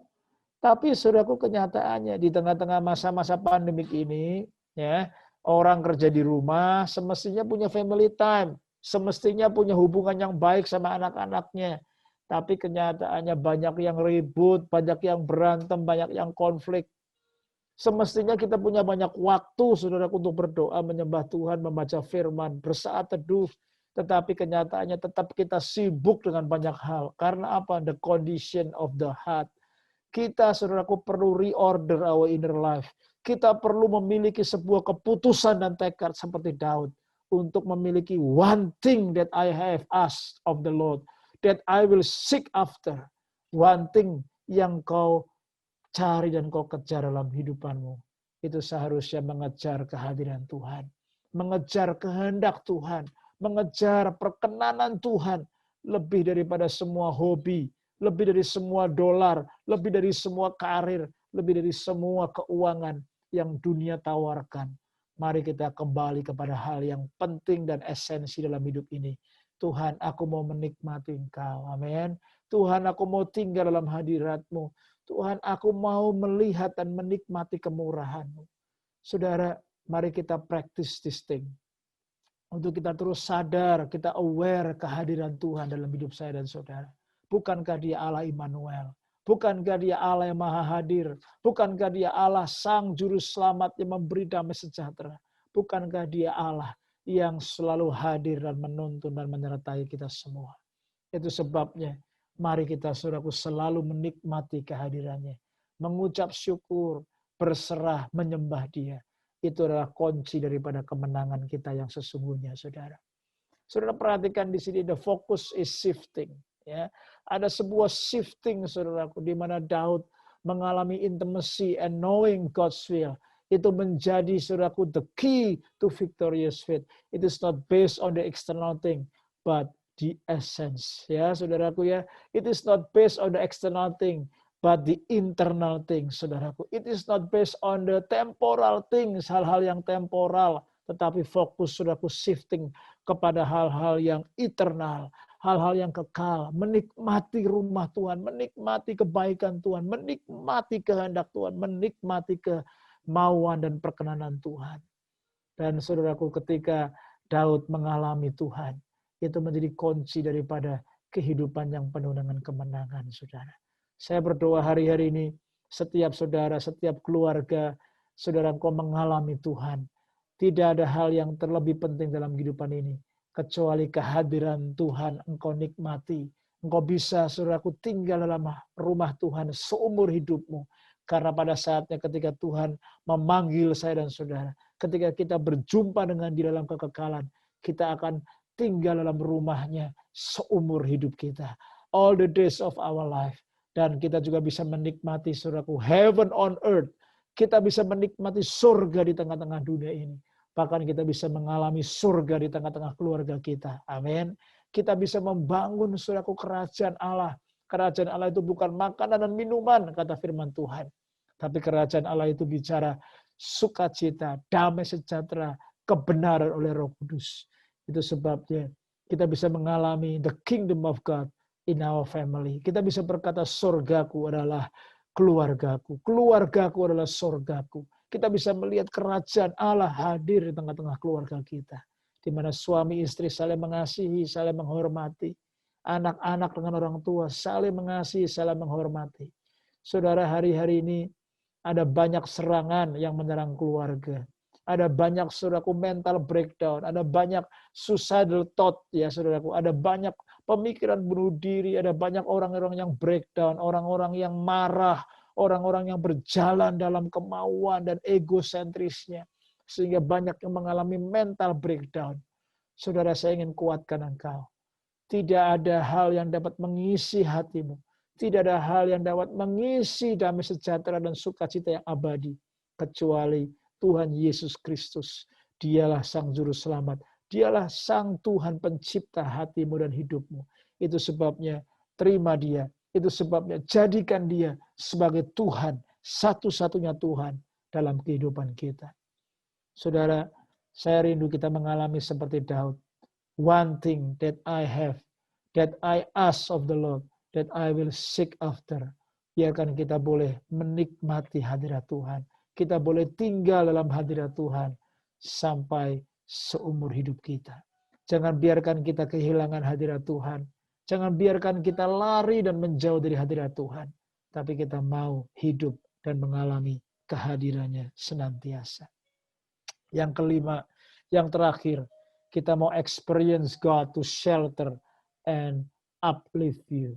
Tapi, saudaraku, kenyataannya di tengah-tengah masa-masa pandemik ini, ya, orang kerja di rumah semestinya punya family time, semestinya punya hubungan yang baik sama anak-anaknya. Tapi kenyataannya banyak yang ribut, banyak yang berantem, banyak yang konflik. Semestinya kita punya banyak waktu, saudaraku, untuk berdoa, menyembah Tuhan, membaca firman, bersaat teduh. Tetapi kenyataannya tetap kita sibuk dengan banyak hal. Karena apa? The condition of the heart. Kita, saudaraku, perlu reorder our inner life. Kita perlu memiliki sebuah keputusan dan tekad seperti Daud. Untuk memiliki one thing that I have asked of the Lord. That I will seek after. One thing yang kau cari dan kau kejar dalam hidupanmu. Itu seharusnya mengejar kehadiran Tuhan. Mengejar kehendak Tuhan. Mengejar perkenanan Tuhan. Lebih daripada semua hobi. Lebih dari semua dolar, lebih dari semua karir, lebih dari semua keuangan yang dunia tawarkan. Mari kita kembali kepada hal yang penting dan esensi dalam hidup ini. Tuhan, aku mau menikmati Engkau. Amin. Tuhan, aku mau tinggal dalam hadirat-Mu. Tuhan, aku mau melihat dan menikmati kemurahan-Mu. Saudara, mari kita practice this thing. Untuk kita terus sadar, kita aware kehadiran Tuhan dalam hidup saya dan saudara. Bukankah dia Allah Immanuel? Bukankah dia Allah yang maha hadir? Bukankah dia Allah sang juru selamat yang memberi damai sejahtera? Bukankah dia Allah yang selalu hadir dan menuntun dan menyertai kita semua? Itu sebabnya mari kita, saudaraku, selalu menikmati kehadirannya. Mengucap syukur, berserah, menyembah dia. Itu adalah kunci daripada kemenangan kita yang sesungguhnya, saudara. Saudara perhatikan di sini, the focus is shifting. Ya, ada sebuah shifting, saudaraku, di mana Daud mengalami intimacy and knowing God's will. Itu menjadi, saudaraku, the key to victorious faith. It is not based on the external thing, but the essence. Ya, saudaraku, ya, it is not based on the external thing, but the internal thing, saudaraku. It is not based on the temporal things, hal-hal yang temporal, tetapi fokus, saudaraku, shifting kepada hal-hal yang eternal. Hal-hal yang kekal, menikmati rumah Tuhan, menikmati kebaikan Tuhan, menikmati kehendak Tuhan, menikmati kemauan dan perkenanan Tuhan. Dan saudaraku, ketika Daud mengalami Tuhan, itu menjadi kunci daripada kehidupan yang penuh dengan kemenangan, saudara. Saya berdoa hari-hari ini, setiap saudara, setiap keluarga, saudara, engkau mengalami Tuhan. Tidak ada hal yang terlebih penting dalam kehidupan ini kecuali kehadiran Tuhan engkau nikmati. Engkau bisa, saudaraku, tinggal dalam rumah Tuhan seumur hidupmu. Karena pada saatnya ketika Tuhan memanggil saya dan saudara, ketika kita berjumpa dengan di dalam kekekalan, kita akan tinggal dalam rumahnya seumur hidup kita. All the days of our life. Dan kita juga bisa menikmati, saudaraku, heaven on earth. Kita bisa menikmati surga di tengah-tengah dunia ini. Bahkan kita bisa mengalami surga di tengah-tengah keluarga kita. Amin. Kita bisa membangun, saudaraku, kerajaan Allah. Kerajaan Allah itu bukan makanan dan minuman, kata firman Tuhan. Tapi kerajaan Allah itu bicara sukacita, damai sejahtera, kebenaran oleh Roh Kudus. Itu sebabnya kita bisa mengalami the kingdom of God in our family. Kita bisa berkata, surgaku adalah keluargaku. Keluargaku adalah surgaku. Kita bisa melihat kerajaan Allah hadir di tengah-tengah keluarga kita. Di mana suami istri saling mengasihi, saling menghormati. Anak-anak dengan orang tua saling mengasihi, saling menghormati. Saudara, hari-hari ini ada banyak serangan yang menyerang keluarga. Ada banyak, saudaraku, mental breakdown. Ada banyak suicidal thought, ya saudaraku. Ada banyak pemikiran bunuh diri. Ada banyak orang-orang yang breakdown. Orang-orang yang marah. Orang-orang yang berjalan dalam kemauan dan egosentrisnya. Sehingga banyak yang mengalami mental breakdown. Saudara, saya ingin kuatkan engkau. Tidak ada hal yang dapat mengisi hatimu. Tidak ada hal yang dapat mengisi damai sejahtera dan sukacita yang abadi. Kecuali Tuhan Yesus Kristus. Dialah Sang Juru Selamat. Dialah Sang Tuhan pencipta hatimu dan hidupmu. Itu sebabnya terima Dia. Itu sebabnya jadikan Dia sebagai Tuhan, satu-satunya Tuhan dalam kehidupan kita. Saudara, saya rindu kita mengalami seperti Daud. One thing that I have, that I ask of the Lord, that I will seek after. Biarkan kita boleh menikmati hadirat Tuhan. Kita boleh tinggal dalam hadirat Tuhan sampai seumur hidup kita. Jangan biarkan kita kehilangan hadirat Tuhan. Jangan biarkan kita lari dan menjauh dari hadirat Tuhan. Tapi kita mau hidup dan mengalami kehadirannya senantiasa. Yang kelima, yang terakhir, kita mau experience God to shelter and uplift you.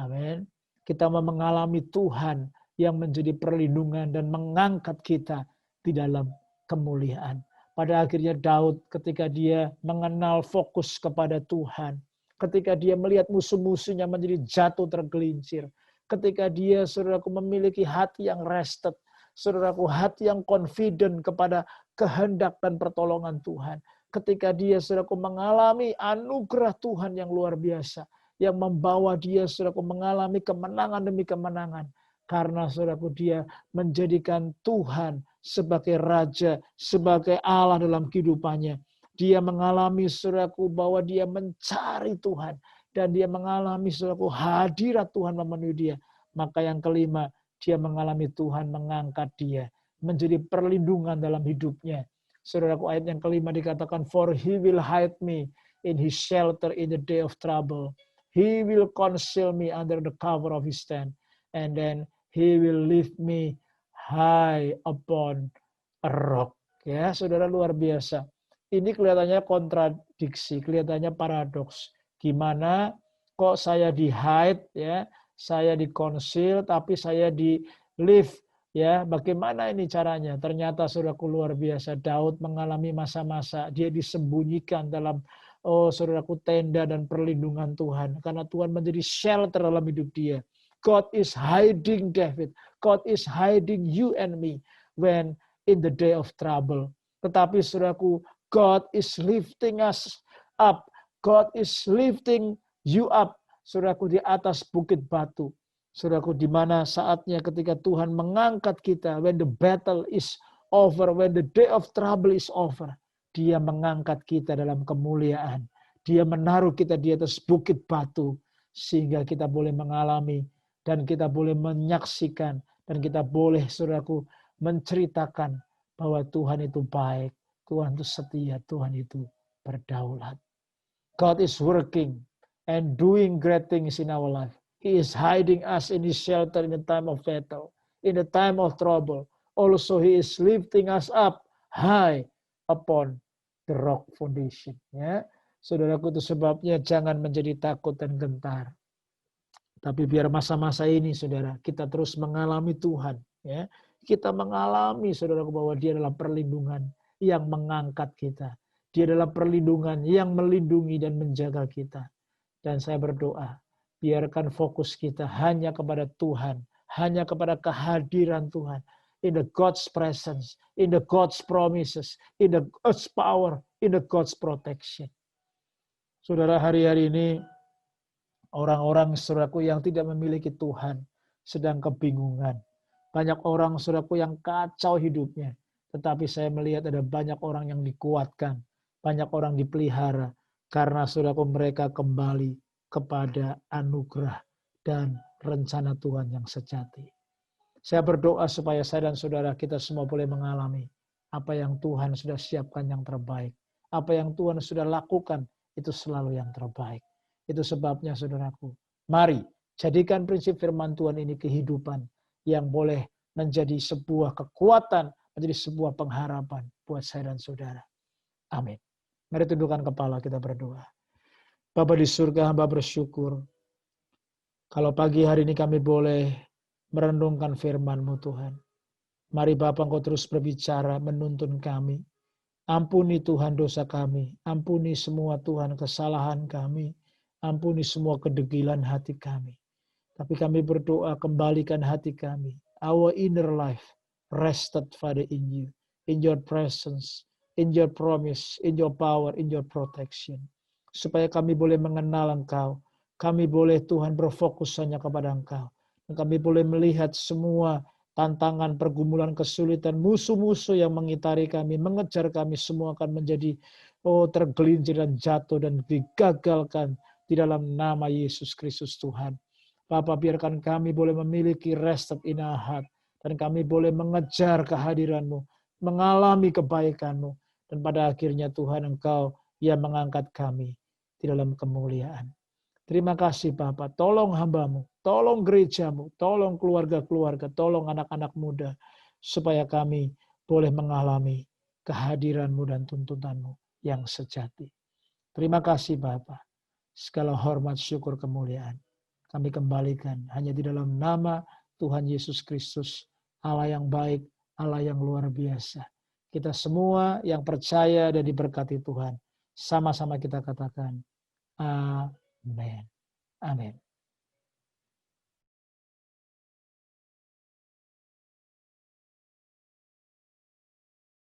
Amin. Kita mau mengalami Tuhan yang menjadi perlindungan dan mengangkat kita di dalam kemuliaan. Pada akhirnya Daud ketika dia mengenal fokus kepada Tuhan, ketika dia melihat musuh-musuhnya menjadi jatuh tergelincir, ketika dia, saudaraku, memiliki hati yang rested, saudaraku, hati yang confident kepada kehendak dan pertolongan Tuhan. Ketika dia, saudaraku, mengalami anugerah Tuhan yang luar biasa, yang membawa dia, saudaraku, mengalami kemenangan demi kemenangan. Karena, saudaraku, dia menjadikan Tuhan sebagai Raja, sebagai Allah dalam kehidupannya. Dia mengalami, saudaraku, bahwa dia mencari Tuhan. Dan dia mengalami, saudaraku, hadirat Tuhan memenuhi dia. Maka yang kelima, dia mengalami Tuhan mengangkat dia. Menjadi perlindungan dalam hidupnya. Saudaraku, ayat yang kelima dikatakan, for he will hide me in his shelter in the day of trouble. He will conceal me under the cover of his tent. And then he will lift me high upon a rock. Ya, saudara, luar biasa. Ini kelihatannya kontradiksi, kelihatannya paradoks. Gimana kok saya di hide, ya, saya di conceal, tapi saya di lift. Ya, bagaimana ini caranya? Ternyata, saudaraku, luar biasa. Daud mengalami masa-masa dia disembunyikan dalam, saudaraku, tenda dan perlindungan Tuhan. Karena Tuhan menjadi shelter dalam hidup dia. God is hiding David. God is hiding you and me when in the day of trouble. Tetapi, saudaraku, God is lifting us up. God is lifting you up, saudaraku, di atas bukit batu. Saudaraku, di mana saatnya ketika Tuhan mengangkat kita, when the battle is over, when the day of trouble is over, dia mengangkat kita dalam kemuliaan. Dia menaruh kita di atas bukit batu, sehingga kita boleh mengalami, dan kita boleh menyaksikan, dan kita boleh, saudaraku, menceritakan bahwa Tuhan itu baik, Tuhan itu setia, Tuhan itu berdaulat. God is working and doing great things in our life. He is hiding us in his shelter in the time of battle, in the time of trouble. Also, he is lifting us up high upon the rock foundation. Ya, saudaraku, itu sebabnya jangan menjadi takut dan gentar. Tapi biar masa-masa ini, saudara, kita terus mengalami Tuhan. Ya, kita mengalami, saudaraku, bahwa dia adalah perlindungan yang mengangkat kita. Dia adalah perlindungan yang melindungi dan menjaga kita. Dan saya berdoa, biarkan fokus kita hanya kepada Tuhan, hanya kepada kehadiran Tuhan, in the God's presence, in the God's promises, in the God's power, in the God's protection. Saudara, hari-hari ini orang-orang, saudaraku, yang tidak memiliki Tuhan sedang kebingungan. Banyak orang, saudaraku, yang kacau hidupnya. Tetapi saya melihat ada banyak orang yang dikuatkan, banyak orang dipelihara, karena, saudaraku, mereka kembali kepada anugerah dan rencana Tuhan yang sejati. Saya berdoa supaya saya dan saudara kita semua boleh mengalami apa yang Tuhan sudah siapkan yang terbaik. Apa yang Tuhan sudah lakukan itu selalu yang terbaik. Itu sebabnya, saudaraku, mari jadikan prinsip firman Tuhan ini kehidupan yang boleh menjadi sebuah kekuatan, menjadi sebuah pengharapan buat saya dan saudara. Amin. Mari tundukkan kepala, kita berdoa. Bapa di surga, hamba bersyukur kalau pagi hari ini kami boleh merenungkan firman-Mu, Tuhan. Mari Bapa, Engkau terus berbicara, menuntun kami. Ampuni Tuhan dosa kami. Ampuni semua, Tuhan, kesalahan kami. Ampuni semua kedegilan hati kami. Tapi kami berdoa, kembalikan hati kami. Our inner life rested, Father, in you. In your presence, in your promise, in your power, in your protection. Supaya kami boleh mengenal Engkau. Kami boleh, Tuhan, berfokus hanya kepada Engkau. Dan kami boleh melihat semua tantangan, pergumulan, kesulitan, musuh-musuh yang mengitari kami, mengejar kami, semua akan menjadi tergelincir dan jatuh dan digagalkan di dalam nama Yesus Kristus Tuhan. Bapa, biarkan kami boleh memiliki rested in our heart. Dan kami boleh mengejar kehadiran-Mu, mengalami kebaikan-Mu. Dan pada akhirnya, Tuhan, Engkau yang mengangkat kami di dalam kemuliaan. Terima kasih, Bapa. Tolong hamba-Mu, tolong gereja-Mu, tolong keluarga-keluarga, tolong anak-anak muda. supaya kami boleh mengalami kehadiran-Mu dan tuntunan-Mu yang sejati. Terima kasih Bapa. Segala hormat, syukur, kemuliaan kami kembalikan hanya di dalam nama Tuhan Yesus Kristus, Allah yang baik, Allah yang luar biasa. Kita semua yang percaya dan diberkati Tuhan, sama-sama kita katakan, amin. Amin.